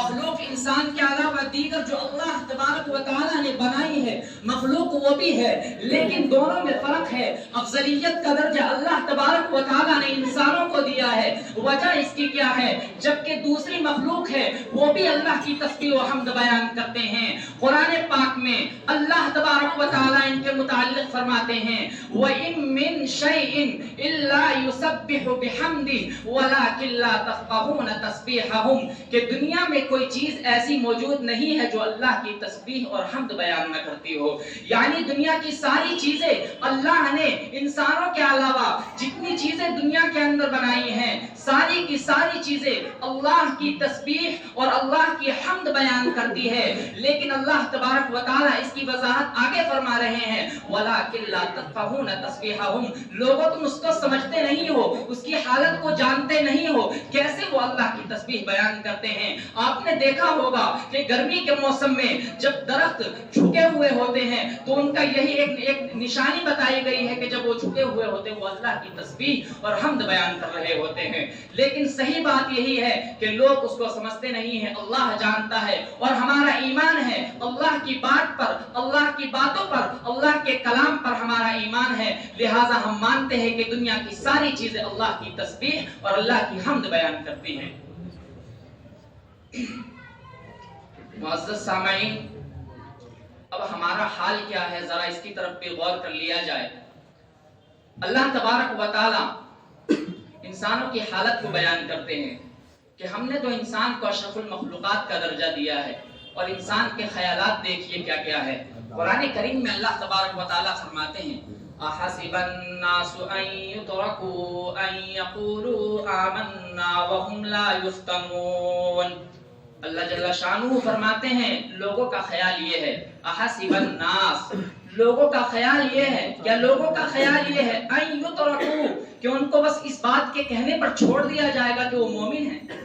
مخلوق انسان کے علاوہ دیگر جو اللہ تبارک و تعالیٰ نے بنائی ہے مخلوق وہ بھی ہے، لیکن دونوں میں فرق ہے۔ افضلیت کا درجہ اللہ تبارک و تعالیٰ نے انسانوں کو دیا ہے، وجہ اس کی کیا ہے؟ جبکہ دوسری مخلوق ہے وہ بھی اللہ کی تسبیح و حمد بیان کرتے ہیں۔ قرآن پاک میں اللہ تبارک و تعالیٰ ان کے متعلق فرماتے ہیں وَإِن مِّن شَيْءٍ إِلَّا يُسَبِّحُ بِحَمْدِهِ وَلَٰكِن لَّا تَفْقَهُونَ تَسْبِيحَهُم، کہ دنیا میں کوئی چیز ایسی موجود نہیں ہے جو اللہ کی تسبیح اور حمد بیان نہ کرتی ہو۔ یعنی دنیا کی ساری چیزیں اللہ نے انسانوں کے علاوہ جتنی چیزیں دنیا کے اندر بنائی ہیں ساری کی ساری چیزیں اللہ کی تسبیح اور اللہ کی حمد بیان کرتی ہے، لیکن اللہ تبارک و تعالیٰ اس کی وضاحت آگے فرما رہے ہیں وَلَٰكِن لَّا تَفْقَهُونَ تَسْبِيحَهُم، لوگوں تم اس کو سمجھتے نہیں ہو، اس کی حالت کو جانتے نہیں ہو، کیسے وہ اللہ کی تسبیح بیان کرتے ہیں۔ آپ نے دیکھا ہوگا کہ گرمی کے موسم میں جب درخت جھکے ہوئے ہوتے ہیں تو ان کا یہی ایک نشانی بتائی گئی ہے کہ جب وہ جھکے ہوئے ہوتے ہیں وہ اللہ کی تسبیح اور حمد بیان کر رہے ہوتے ہیں، لیکن صحیح بات یہی ہے کہ لوگ اس کو سمجھتے نہیں ہیں۔ اللہ جانتا ہے اور ہمارا ایمان ہے اللہ کی بات پر، اللہ کی باتوں پر، اللہ کے کلام پر ہمارا ایمان ہے، لہٰذا ہم مانتے ہیں کہ دنیا کی ساری چیزیں اللہ کی تسبیح اور اللہ کی حمد بیان کرتی ہیں۔ معزز سامعین، اب ہمارا حال کیا ہے ذرا اس کی طرف بھی غور کر لیا جائے۔ اللہ تبارک و تعالی انسانوں کی حالت کو بیان کرتے ہیں کہ ہم نے تو انسان کو اشرف المخلوقات کا درجہ دیا ہے، اور انسان کے خیالات دیکھیے کیا کیا ہے۔ قرآن کریم میں اللہ تبارک و تعالی فرماتے ہیں احسب الناس ان يتركوا ان يقولوا آمنا وهم لا يفتنون، اللہ جل شانہ فرماتے ہیں لوگوں کا خیال یہ ہے، احسب الناس، لوگوں کا خیال یہ ہے، کیا لوگوں کا خیال یہ ہے ان یترکوا، کہ ان کو بس اس بات کے کہنے پر چھوڑ دیا جائے گا کہ وہ مومن ہیں؟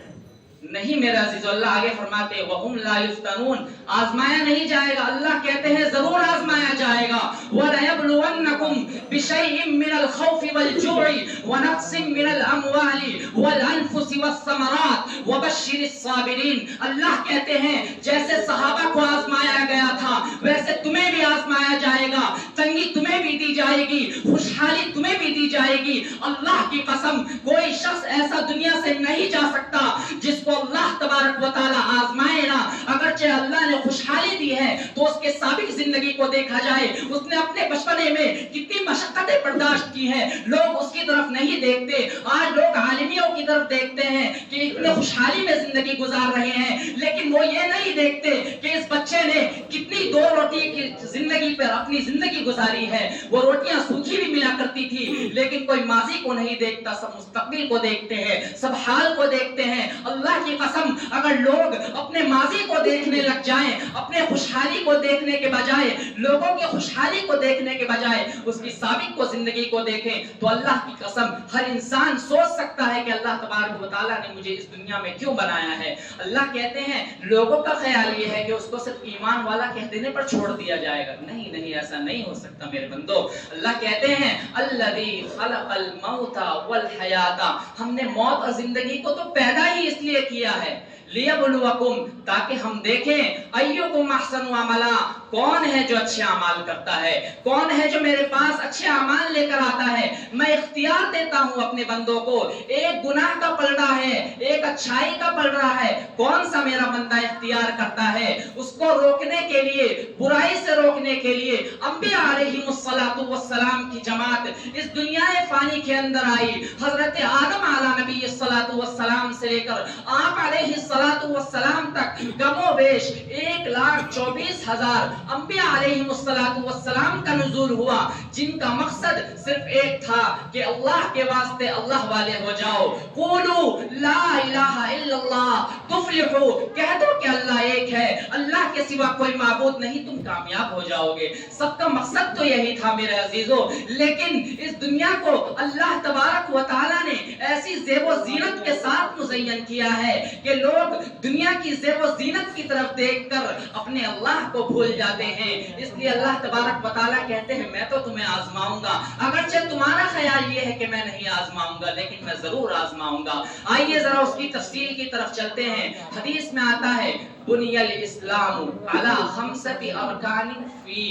نہیں میرے عزیز، اللہ آگے فرماتے ہیں وَهُمْ لَا يُفْتَنُونَ، آزمایا نہیں جائے گا۔ اللہ کہتے ہیں ضرور آزمایا جائے گا۔ وَلَيَبْلُوَنَّكُمْ بِشَيْءٍ مِّنَ الْخَوْفِ وَالْجُوعِ وَنَقْصٍ مِّنَ الْأَمْوَالِ وَالْأَنفُسِ وَالثَّمَرَاتِ وَبَشِّرِ الصَّابِرِينَ، اللہ کہتے ہیں جیسے صحابہ کو آزمایا گیا تھا ویسے تمہیں بھی آزمایا جائے گا، تنگی تمہیں بھی دی جائے گی، خوشحالی تمہیں بھی دی جائے گی۔ اللہ کی قسم کوئی شخص ایسا دنیا سے نہیں جا سکتا جس کو اللہ تبارک و تعالی آزمائے نہ۔ اگرچہ اللہ نے خوشحالی دی ہے تو اس کے سابق زندگی کو دیکھا جائے، اس نے اپنے بچپنے میں کتنی مشقتیں برداشت کی ہیں، لوگ اس کی طرف نہیں دیکھتے۔ آج لوگ عالمیوں کی طرف دیکھتے ہیں کہ اتنے خوشحالی میں زندگی گزار رہے ہیں، لیکن وہ یہ نہیں دیکھتے کہ اس بچے نے کتنی دو روٹی کی زندگی پر اپنی زندگی گزاری ہے۔ وہ روٹیاں سوکھی بھی ملا کرتی تھی، لیکن کوئی ماضی کو نہیں دیکھتا، سب مستقبل کو دیکھتے ہیں، سب حال کو دیکھتے ہیں۔ اللہ کی قسم اگر لوگ اپنے ماضی کو دیکھنے لگ جائیں، اپنے خوشحالی کو دیکھنے کے بجائے، لوگوں کے خوشحالی کو دیکھنے کے بجائے اس کی سابق کو زندگی کو دیکھیں، تو اللہ کی قسم ہر انسان سوچ سکتا ہے کہ اللہ تبارک و تعالیٰ نے مجھے اس دنیا میں کیوں بنایا ہے۔ اللہ کہتے ہیں لوگوں کا خیال یہ ہے کہ اس کو صرف ایمان والا کہہ دینے پر چھوڑ دیا جائے گا۔ نہیں نہیں، ایسا نہیں ہو سکتا میرے بندو۔ اللہ کہتے ہیں الذی خلق الموت والحیات، ہم نے موت اور زندگی کو تو پیدا ہی اس لیے کیا ہے لیبلوکم، تاکہ ہم دیکھیں ایکم احسن عملا، کون ہے جو اچھے اعمال کرتا ہے، کون ہے جو میرے پاس اچھے اعمال لے کر آتا ہے۔ میں اختیار دیتا ہوں اپنے بندوں کو، ایک گناہ کا پلڑا ہے، ایک اچھائی کا پلڑا ہے، کون سا میرا بندہ اختیار کرتا ہے اس کو روکنے کے لیے، برائی سے روکنے کے لیے۔ انبیاء علیہم الصلوۃ والسلام کی جماعت اس دنیا فانی کے اندر آئی، حضرت آدم علیہ نبی الصلوۃ والسلام سے لے کر آپ علیہ الصلوۃ والسلام تک کم و بیش 1,24,000 انبیاء علیہم الصلوۃ والسلام کا نزول ہوا، جن کا مقصد صرف ایک تھا کہ اللہ کے واسطے اللہ والے ہو جاؤ۔ قولوا لا الہ الا اللہ تفلحوا، کہہ دو کہ اللہ ایک ہے، اللہ کے سوا کوئی معبود نہیں، تم کامیاب ہو جاؤ گے۔ سب کا مقصد تو یہی تھا میرے عزیزو، لیکن اس دنیا کو اللہ تبارک و تعالی نے ایسی زیب و زینت کے ساتھ مزین کیا ہے کہ لوگ دنیا کی زیب و زینت کی طرف دیکھ کر اپنے اللہ کو بھول جاتے ہیں۔ اس لیے اللہ تبارک و تعالیٰ کہتے ہیں میں تو تمہیں آزماؤں گا، اگرچہ تمہارا خیال یہ ہے کہ میں نہیں آزماؤں گا لیکن میں ضرور آزماؤں گا۔ آئیے ذرا اس کی تفصیل کی طرف چلتے ہیں۔ حدیث میں آتا ہے بنی الاسلام علی خمسۃ ارکان فی،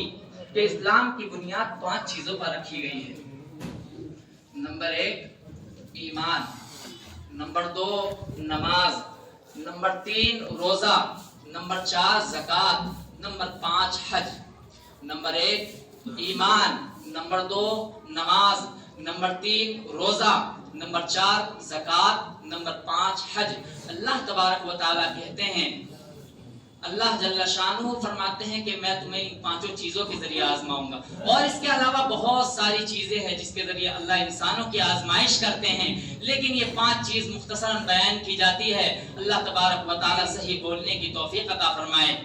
کہ اسلام کی بنیاد 5 چیزوں پر رکھی گئی ہے۔ نمبر 1 ایمان، نمبر 2 نماز، نمبر 3 روزہ، نمبر 4 زکوٰۃ، نمبر 5 حج۔ نمبر 1 ایمان، نمبر 2 نماز، نمبر 3 روزہ، نمبر 4 زکوٰۃ، نمبر 5 حج۔ اللہ تبارک و تعالیٰ کہتے ہیں، اللہ جل شانہ فرماتے ہیں کہ میں تمہیں ان 5 چیزوں کے ذریعے آزماؤں گا، اور اس کے علاوہ بہت ساری چیزیں ہیں جس کے ذریعے اللہ انسانوں کی آزمائش کرتے ہیں، لیکن یہ 5 چیز مختصراً بیان کی جاتی ہے۔ اللہ تبارک و تعالیٰ صحیح بولنے کی توفیق عطا فرمائے۔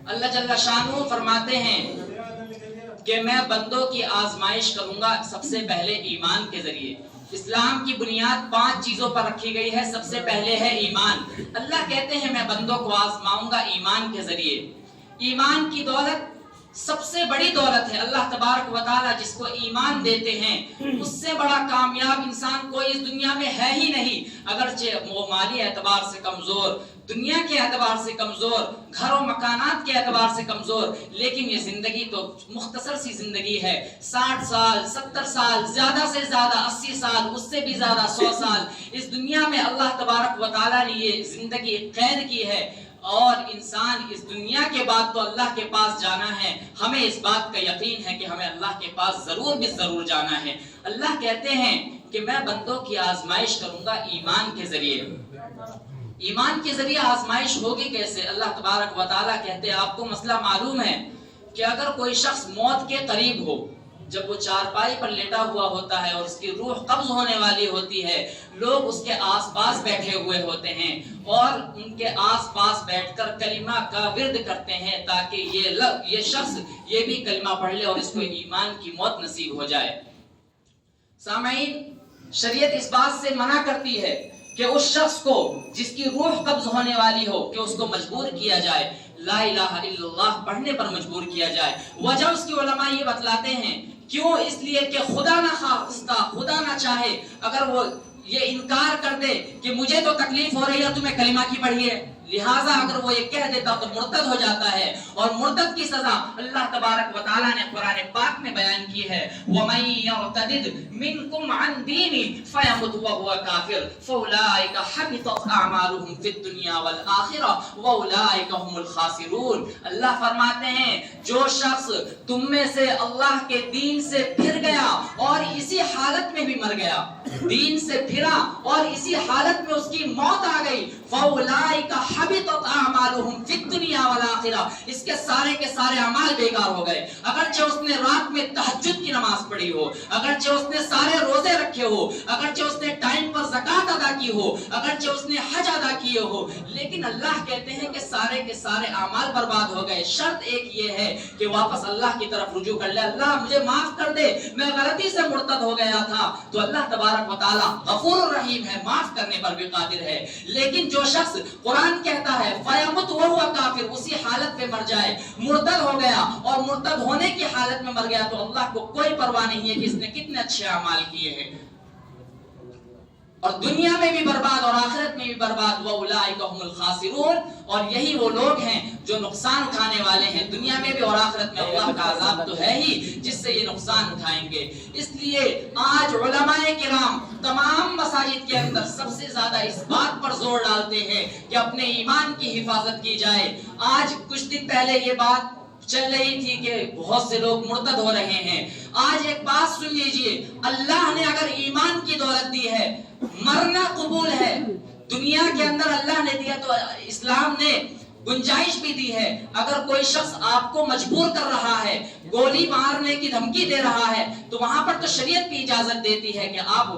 اللہ جل شانہ فرماتے ہیں کہ میں بندوں کی آزمائش کروں گا سب سے پہلے ایمان کے ذریعے۔ اسلام کی بنیاد 5 چیزوں پر رکھی گئی ہے، سب سے پہلے ہے ایمان۔ اللہ کہتے ہیں میں بندوں کو آزماؤں گا ایمان کے ذریعے۔ ایمان کی دولت سب سے بڑی دولت ہے۔ اللہ تبارک و تعالیٰ جس کو ایمان دیتے ہیں اس سے بڑا کامیاب انسان کوئی اس دنیا میں ہے ہی نہیں، اگرچہ وہ مالی اعتبار سے کمزور، دنیا کے اعتبار سے کمزور، گھر و مکانات کے اعتبار سے کمزور، لیکن یہ زندگی تو مختصر سی زندگی ہے۔ 60 سال 70 سال، زیادہ سے زیادہ 80 سال، اس سے بھی زیادہ 100 سال اس دنیا میں اللہ تبارک و تعالیٰ نے یہ زندگی قید کی ہے، اور انسان اس دنیا کے بعد تو اللہ کے پاس جانا ہے۔ ہمیں اس بات کا یقین ہے کہ ہمیں اللہ کے پاس ضرور بھی ضرور جانا ہے۔ اللہ کہتے ہیں کہ میں بندوں کی آزمائش کروں گا ایمان کے ذریعے۔ ایمان کے ذریعے آزمائش ہوگی کیسے؟ اللہ تبارک و تعالیٰ کہتے ہیں آپ کو مسئلہ معلوم ہے کہ اگر کوئی شخص موت کے قریب ہو، جب وہ چارپائی پر لیٹا ہوا ہوتا ہے اور اس کی روح قبض ہونے والی ہوتی ہے، لوگ اس کے آس پاس بیٹھے ہوئے ہوتے ہیں اور ان کے آس پاس بیٹھ کر کلمہ کا ورد کرتے ہیں تاکہ یہ شخص یہ بھی کلمہ پڑھ لے اور اس کو ایمان کی موت نصیب ہو جائے۔ سامعین، شریعت اس بات سے منع کرتی ہے کہ اس شخص کو جس کی روح قبض ہونے والی ہو کہ اس کو مجبور کیا جائے، لا الہ الا اللہ پڑھنے پر مجبور کیا جائے۔ وجہ اس کی علماء یہ بتلاتے ہیں، کیوں؟ اس لیے کہ خدا نہ خواستہ، خدا نہ چاہے اگر وہ یہ انکار کر دے کہ مجھے تو تکلیف ہو رہی ہے تمہیں کلمہ کی پڑھیے، لہٰذا اگر وہ یہ کہہ دیتا تو مرتد ہو جاتا ہے، اور مرتد کی سزا اللہ تبارک و تعالیٰ نے قرآن پاک میں بیان کی ہے، وَمَن يَرْتَدِدْ مِنْكُمْ عَنْ دِينِهِ فَيَمُتْ وَهُوَ كَافِرٌ فَأُولَٰئِكَ حَبِطَتْ أَعْمَالُهُمْ فِي الدُّنْيَا وَالْآخِرَةِ وَأُولَٰئِكَ هُمُ الْخَاسِرُونَ۔ اللہ فرماتے ہیں جو شخص تم میں سے اللہ کے دین سے پھر گیا اور اسی حالت میں بھی مر گیا، دین سے پھرا اور اسی حالت میں اس کی موت آ گئی، فَأُولَٰئِكَ حبطت اعمالهم فی الدنیا والآخرہ، اس کے سارے اعمال بیکار ہو گئے۔ اگرچہ اس نے رات میں تہجد کی نماز پڑھی ہو، اگرچہ اس نے سارے روزے رکھے ہو، اگرچہ اس نے ٹائم پر زکوٰۃ ادا کی ہو، اگرچہ اس نے حج ادا کیے ہو، لیکن اللہ کہتے ہیں کہ سارے کے سارے اعمال برباد ہو گئے۔ شرط ایک یہ ہے کہ واپس اللہ کی طرف رجوع کر لے، اللہ مجھے معاف کر دے، میں غلطی سے مرتد ہو گیا تھا، تو اللہ تبارک و تعالیٰ غفور الرحیم ہے، معاف کرنے پر بھی قادر ہے۔ لیکن جو شخص قرآن کہتا ہے فیمت وہو کافر، اسی حالت پہ مر جائے، مرتد ہو گیا اور مرتد ہونے کی حالت میں مر گیا، تو اللہ کو کوئی پرواہ نہیں ہے کہ اس نے کتنے اچھے اعمال کیے ہیں، اور دنیا میں بھی برباد اور آخرت میں بھی برباد۔ وَأُولَٰئِكَ هُمُ الْخَاسِرُونَ، اور یہی وہ لوگ ہیں جو نقصان اٹھانے والے ہیں دنیا میں بھی اور آخرت میں۔ اللہ کا عذاب تو ہے ہی جس سے یہ نقصان اٹھائیں گے۔ اس لیے آج علماء کرام تمام مساجد کے اندر سب سے زیادہ اس بات پر زور ڈالتے ہیں کہ اپنے ایمان کی حفاظت کی جائے۔ آج کچھ دن پہلے یہ بات چل رہی تھی کہ بہت سے لوگ مرتد ہو رہے ہیں۔ آج ایک بات سن لیجئے، اللہ نے اگر ایمان کی دولت دی ہے، مرنا قبول ہے، دنیا کے اندر اللہ نے دیا تو اسلام نے گنجائش بھی دی ہے۔ اگر کوئی شخص آپ کو مجبور کر رہا ہے، گولی مارنے کی دھمکی دے رہا ہے، تو وہاں پر تو شریعت بھی اجازت دیتی ہے کہ آپ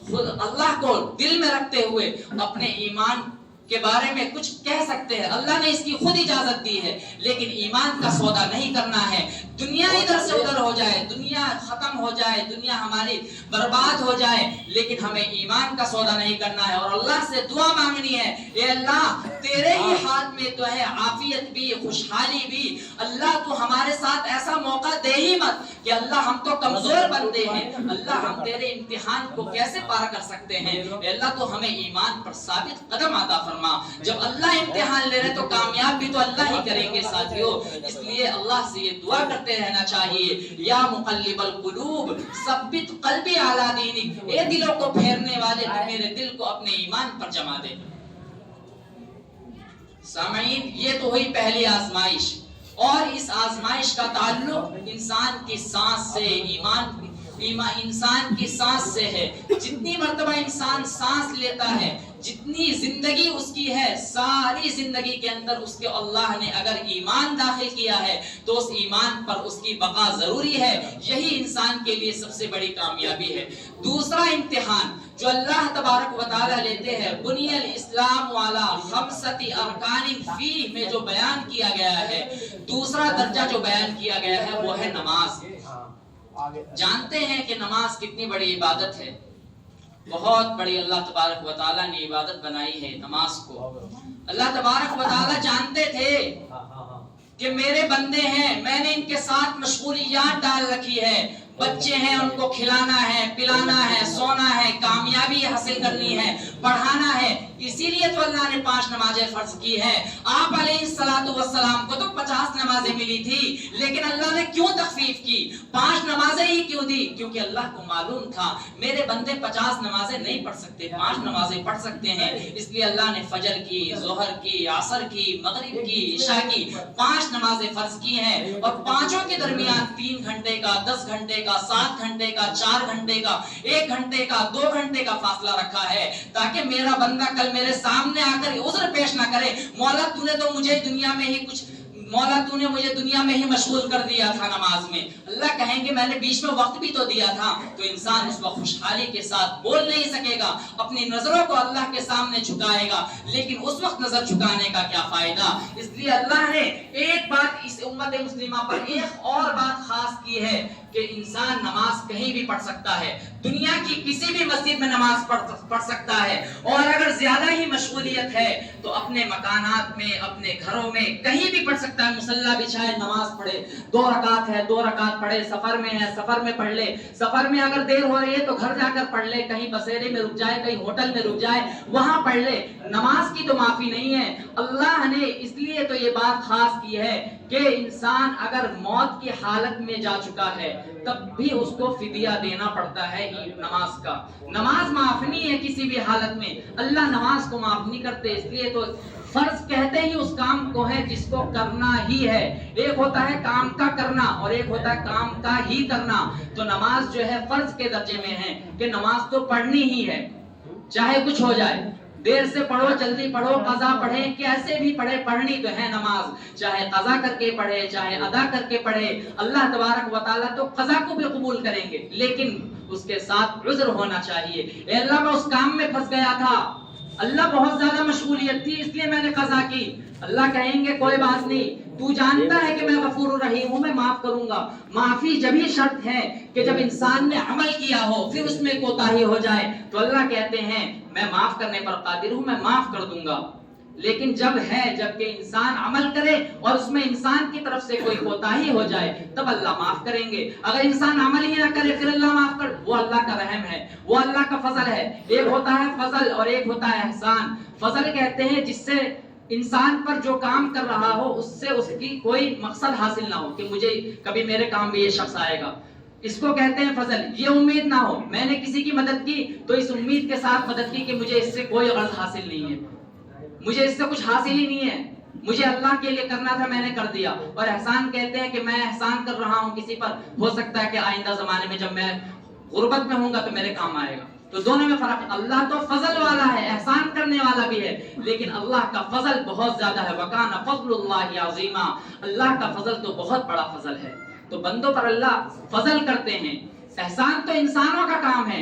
خود اللہ کو دل میں رکھتے ہوئے اپنے ایمان کے بارے میں کچھ کہہ سکتے ہیں، اللہ نے اس کی خود اجازت دی ہے، لیکن ایمان کا سودا نہیں کرنا ہے۔ دنیا ادھر سے ادھر ہو جائے، دنیا ختم ہو جائے، دنیا ہماری برباد ہو جائے، لیکن ہمیں ایمان کا سودا نہیں کرنا ہے، اور اللہ سے دعا مانگنی ہے، اے اللہ تیرے ہی ہاتھ میں تو ہے عافیت بھی، خوشحالی بھی، اللہ تو ہمارے ساتھ ایسا موقع دے ہی مت کہ اللہ ہم تو کمزور بندے ہیں، اللہ ہم تیرے امتحان کو کیسے پار کر سکتے ہیں، اے اللہ تو ہمیں ایمان پر ثابت قدم عطا فرما۔ جب اللہ امتحان لے رہے تو کامیاب بھی تو اللہ ہی کریں گے ساتھیو، اس لیے اللہ سے یہ دعا کرتے رہنا چاہیے، یا مقلب القلوب ثبت قلبی علی دینک، اے دلوں کو پھیرنے والے تو میرے دل کو اپنے ایمان پر جما دے۔ سامعین، یہ تو ہوئی پہلی آزمائش، اور اس آزمائش کا تعلق انسان کی سانس سے، انسان کی سانس سے ہے۔ جتنی مرتبہ انسان سانس لیتا ہے، جتنی زندگی اس کی ہے، ساری زندگی کے اندر اس کے اللہ نے اگر ایمان داخل کیا ہے تو اس ایمان پر اس کی بقا ضروری ہے، یہی انسان کے لیے سب سے بڑی کامیابی ہے۔ دوسرا امتحان جو اللہ تبارک و تعالی لیتے ہیں، بنی الاسلام والا خمسۃ ارکان فی میں جو بیان کیا گیا ہے، دوسرا درجہ جو بیان کیا گیا ہے وہ ہے نماز۔ جانتے ہیں کہ نماز کتنی بڑی عبادت ہے، بہت بڑی اللہ تبارک و تعالی نے عبادت بنائی ہے نماز کو۔ اللہ تبارک و تعالی جانتے تھے کہ میرے بندے ہیں، میں نے ان کے ساتھ مشغولیات ڈال رکھی ہے، بچے ہیں ان کو کھلانا ہے، پلانا ہے، سونا ہے، کامیابی حاصل کرنی ہے، پڑھانا ہے، اسی لیے تو اللہ نے 5 نمازیں فرض کی ہے۔ آپ علیہ السلام کو تو 50 نمازیں ملی تھی، لیکن اللہ نے کیوں تخفیف کی؟ 5 نمازیں ہی کیوں دی؟ کیونکہ اللہ کو معلوم تھا میرے بندے 50 نمازیں نہیں پڑھ سکتے، 5 نمازیں پڑھ سکتے ہیں، اس لیے اللہ نے فجر کی، ظہر کی، عصر کی، مغرب کی، عشاء کی 5 نمازیں فرض کی ہیں، اور پانچوں کے درمیان 3 گھنٹے کا، 10 گھنٹے کا، 7 گھنٹے کا، 4 گھنٹے کا، 1 گھنٹے کا، 2 گھنٹے کا فاصلہ رکھا ہے، تاکہ میرا بندہ کل میرے سامنے آ کر عذر پیش نہ کرے، مولا تو نے تو مجھے دنیا میں ہی مشغول کر دیا تھا نماز میں۔ اللہ کہیں گے میں نے بیچ میں وقت بھی تو دیا تھا، تو انسان اس وقت خوشحالی کے ساتھ بول نہیں سکے گا، اپنی نظروں کو اللہ کے سامنے جھکائے گا، لیکن اس وقت نظر جھکانے کا کیا فائدہ؟ اس لیے اللہ نے ایک بات اس امت مسلمہ پر ایک اور بات خاص کی ہے کہ انسان نماز کہیں بھی پڑھ سکتا ہے، دنیا کی کسی بھی مسجد میں نماز پڑھ سکتا ہے، اور اگر زیادہ ہی مشغولیت ہے تو اپنے مکانات میں، اپنے گھروں میں کہیں بھی پڑھ سکتا ہے، مصلی بچھائے نماز پڑھے، 2 رکعت ہے 2 رکعت پڑھے، سفر میں ہے سفر میں پڑھ لے، سفر میں اگر دیر ہو رہی ہے تو گھر جا کر پڑھ لے، کہیں بسیرے میں رک جائے، کہیں ہوٹل میں رک جائے، وہاں پڑھ لے، نماز کی تو معافی نہیں ہے۔ اللہ نے اس لیے تو یہ بات خاص کی ہے کہ انسان اگر موت کی حالت میں جا چکا ہے تب بھی اس کو فدیہ دینا پڑتا ہے نماز کا۔ نماز معاف نہیں ہے کسی بھی حالت میں، اللہ نماز کو معاف نہیں کرتے، اس لیے تو فرض کہتے ہی اس کام کو ہے جس کو کرنا ہی ہے۔ ایک ہوتا ہے کام کا کرنا اور ایک ہوتا ہے کام کا ہی کرنا، تو نماز جو ہے فرض کے درجے میں ہے کہ نماز تو پڑھنی ہی ہے، چاہے کچھ ہو جائے، دیر سے پڑھو، جلدی پڑھو، قضا پڑھیں، کیسے بھی پڑھے، پڑھنی تو ہے نماز، چاہے قضا کر کے پڑھے، چاہے ادا کر کے پڑھے، اللہ تبارک و تعالیٰ تو قضا کو بھی قبول کریں گے، لیکن اس کے ساتھ عذر ہونا چاہیے۔ اے اللہ میں اس کام میں پھنس گیا تھا، اللہ بہت زیادہ مشغولیت تھی اس لیے میں نے قضا کی، اللہ کہیں گے کوئی بات نہیں، تو جانتا ہے کہ میں غفور الرحیم ہوں، میں معاف کروں گا۔ معافی جب ہی شرط ہے کہ جب انسان نے عمل کیا ہو، پھر اس میں کوتاہی ہو جائے تو اللہ کہتے ہیں میں معاف کرنے پر قادر ہوں، میں معاف کر دوں گا۔ لیکن جب کہ انسان عمل کرے اور اس میں انسان کی طرف سے کوئی کوتاہی ہو جائے تب اللہ معاف کریں گے۔ اگر انسان عمل ہی نہ کرے پھر اللہ معاف کر، وہ اللہ کا رحم ہے، وہ اللہ کا فضل ہے۔ ایک ہوتا ہے فضل اور ایک ہوتا ہے احسان۔ فضل کہتے ہیں جس سے انسان پر جو کام کر رہا ہو اس سے اس کی کوئی مقصد حاصل نہ ہو کہ مجھے کبھی میرے کام میں یہ شخص آئے گا، اس کو کہتے ہیں فضل۔ یہ امید نہ ہو، میں نے کسی کی مدد کی تو اس امید کے ساتھ مدد کی کہ مجھے اس سے کوئی غرض حاصل نہیں ہے، مجھے اس سے کچھ حاصل ہی نہیں ہے، مجھے اللہ کے لیے کرنا تھا میں نے کر دیا۔ اور احسان کہتے ہیں کہ میں احسان کر رہا ہوں کسی پر، ہو سکتا ہے کہ آئندہ زمانے میں جب میں غربت میں ہوں گا تو میرے کام آئے گا۔ تو دونوں میں فرق ہے، اللہ تو فضل والا ہے، احسان کرنے والا بھی ہے، لیکن اللہ کا فضل بہت زیادہ ہے۔ وَكَانَ فَضْلُ اللَّهِ عَظِيمًا، اللہ کا فضل تو بہت بڑا فضل ہے۔ تو بندوں پر اللہ فضل کرتے ہیں، احسان تو انسانوں کا کام ہے،